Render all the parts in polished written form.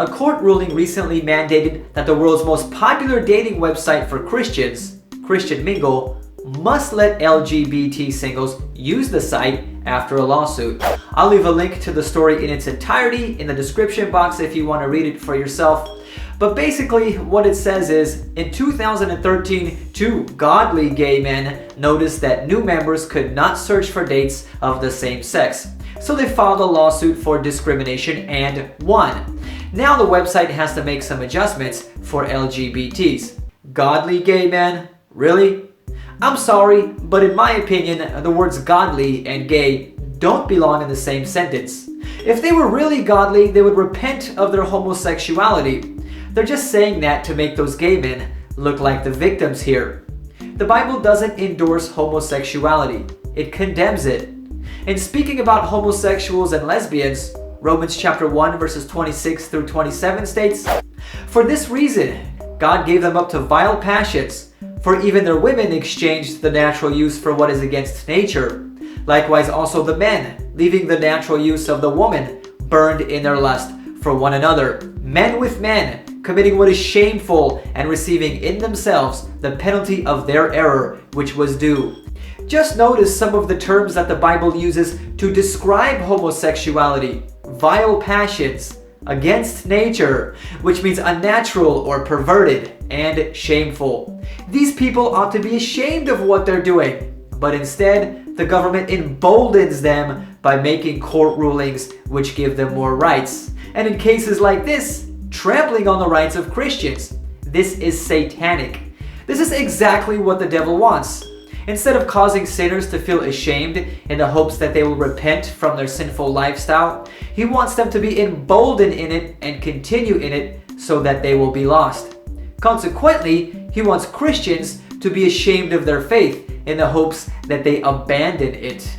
A court ruling recently mandated that the world's most popular dating website for Christians, Christian Mingle, must let LGBT singles use the site after a lawsuit. I'll leave a link to the story in its entirety in the description box if you want to read it for yourself. But basically what it says is, in 2013, two godly gay men noticed that new members could not search for dates of the same sex. So they filed a lawsuit for discrimination and won. Now the website has to make some adjustments for LGBTs. Godly gay men? Really? I'm sorry, but in my opinion, the words godly and gay don't belong in the same sentence. If they were really godly, they would repent of their homosexuality. They're just saying that to make those gay men look like the victims here. The Bible doesn't endorse homosexuality. It condemns it. And speaking about homosexuals and lesbians, Romans chapter 1 verses 26 through 27 states, "For this reason, God gave them up to vile passions, for even their women exchanged the natural use for what is against nature. Likewise also the men, leaving the natural use of the woman, burned in their lust for one another, men with men, committing what is shameful and receiving in themselves the penalty of their error, which was due." Just notice some of the terms that the Bible uses to describe homosexuality: vile passions, against nature, which means unnatural or perverted, and shameful. These people ought to be ashamed of what they're doing, but instead, the government emboldens them by making court rulings which give them more rights. And in cases like this, trampling on the rights of Christians. This is satanic. This is exactly what the devil wants. Instead of causing sinners to feel ashamed in the hopes that they will repent from their sinful lifestyle, he wants them to be emboldened in it and continue in it so that they will be lost. Consequently, he wants Christians to be ashamed of their faith in the hopes that they abandon it.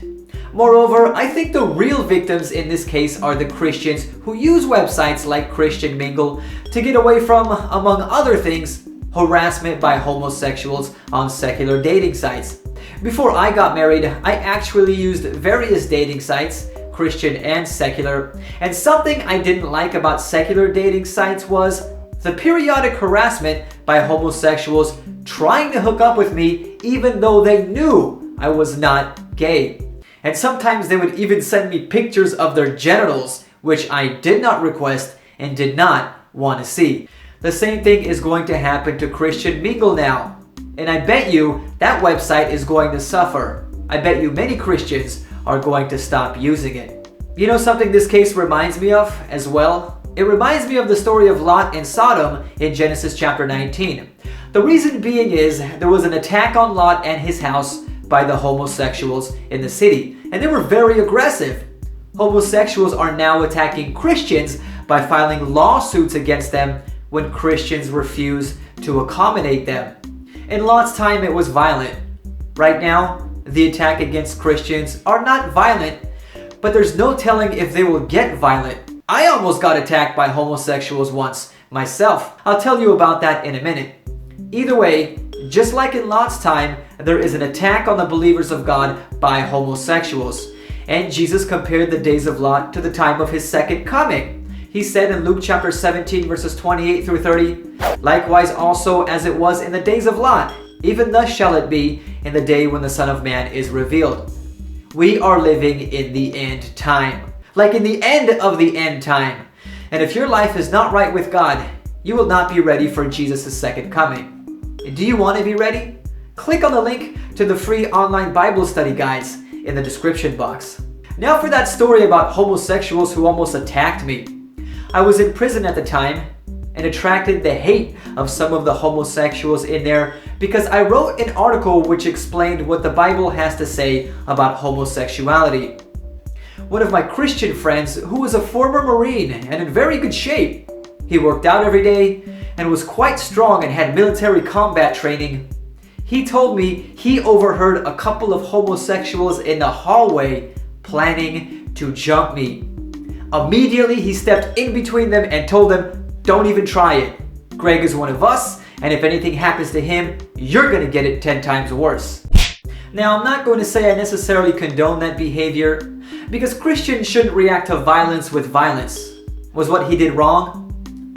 Moreover, I think the real victims in this case are the Christians who use websites like Christian Mingle to get away from, among other things, harassment by homosexuals on secular dating sites. Before I got married, I actually used various dating sites, Christian and secular, and something I didn't like about secular dating sites was the periodic harassment by homosexuals trying to hook up with me even though they knew I was not gay. And sometimes they would even send me pictures of their genitals, which I did not request and did not want to see. The same thing is going to happen to Christian Mingle now. And I bet you that website is going to suffer. I bet you many Christians are going to stop using it. You know something this case reminds me of as well? It reminds me of the story of Lot and Sodom in Genesis chapter 19. The reason being is there was an attack on Lot and his house by the homosexuals in the city, and they were very aggressive. Homosexuals are now attacking Christians by filing lawsuits against them when Christians refuse to accommodate them. In Lot's time, it was violent. Right now, the attack against Christians are not violent, but there's no telling if they will get violent. I almost got attacked by homosexuals once myself. I'll tell you about that in a minute. Either way, just like in Lot's time, there is an attack on the believers of God by homosexuals. And Jesus compared the days of Lot to the time of his second coming. He said in Luke chapter 17 verses 28 through 30, "Likewise also as it was in the days of Lot, even thus shall it be in the day when the Son of Man is revealed." We are living in the end time. Like in the end of the end time. And if your life is not right with God, you will not be ready for Jesus' second coming. Do you want to be ready? Click on the link to the free online Bible study guides in the description box. Now for that story about homosexuals who almost attacked me. I was in prison at the time and attracted the hate of some of the homosexuals in there because I wrote an article which explained what the Bible has to say about homosexuality. One of my Christian friends, who was a former Marine and in very good shape, he worked out every day and was quite strong and had military combat training. He told me he overheard a couple of homosexuals in the hallway planning to jump me. Immediately, he stepped in between them and told them, "Don't even try it. Greg is one of us, and if anything happens to him, you're going to get it 10 times worse." Now, I'm not going to say I necessarily condone that behavior, because Christians shouldn't react to violence with violence. Was what he did wrong?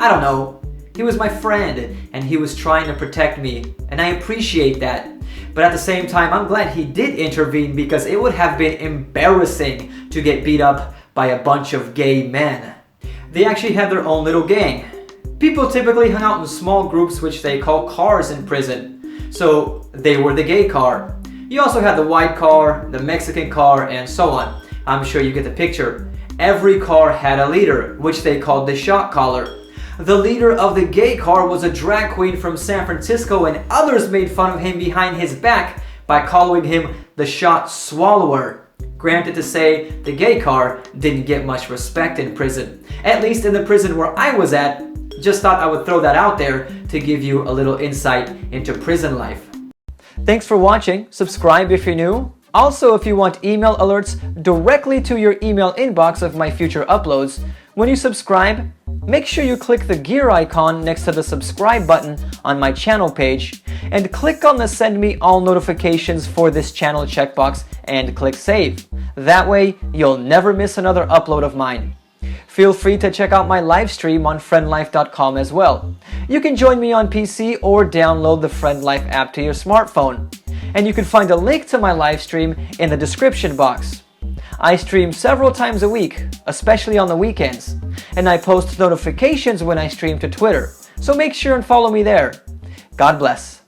I don't know. He was my friend and he was trying to protect me, and I appreciate that. But at the same time, I'm glad he did intervene because it would have been embarrassing to get beat up by a bunch of gay men. They actually had their own little gang. People typically hung out in small groups which they call cars in prison. So they were the gay car. You also had the white car, the Mexican car, and so on. I'm sure you get the picture. Every car had a leader, which they called the shot caller. The leader of the gay car was a drag queen from San Francisco, and others made fun of him behind his back by calling him the shot swallower. Granted to say, the gay car didn't get much respect in prison. At least in the prison where I was at. Just thought I would throw that out there to give you a little insight into prison life. Thanks for watching. Subscribe if you're new. Also, if you want email alerts directly to your email inbox of my future uploads, when you subscribe, make sure you click the gear icon next to the subscribe button on my channel page and click on the send me all notifications for this channel checkbox and click save. That way, you'll never miss another upload of mine. Feel free to check out my live stream on friendlife.com as well. You can join me on PC or download the Friend Life app to your smartphone. And you can find a link to my live stream in the description box. I stream several times a week, especially on the weekends, and I post notifications when I stream to Twitter, so make sure and follow me there. God bless.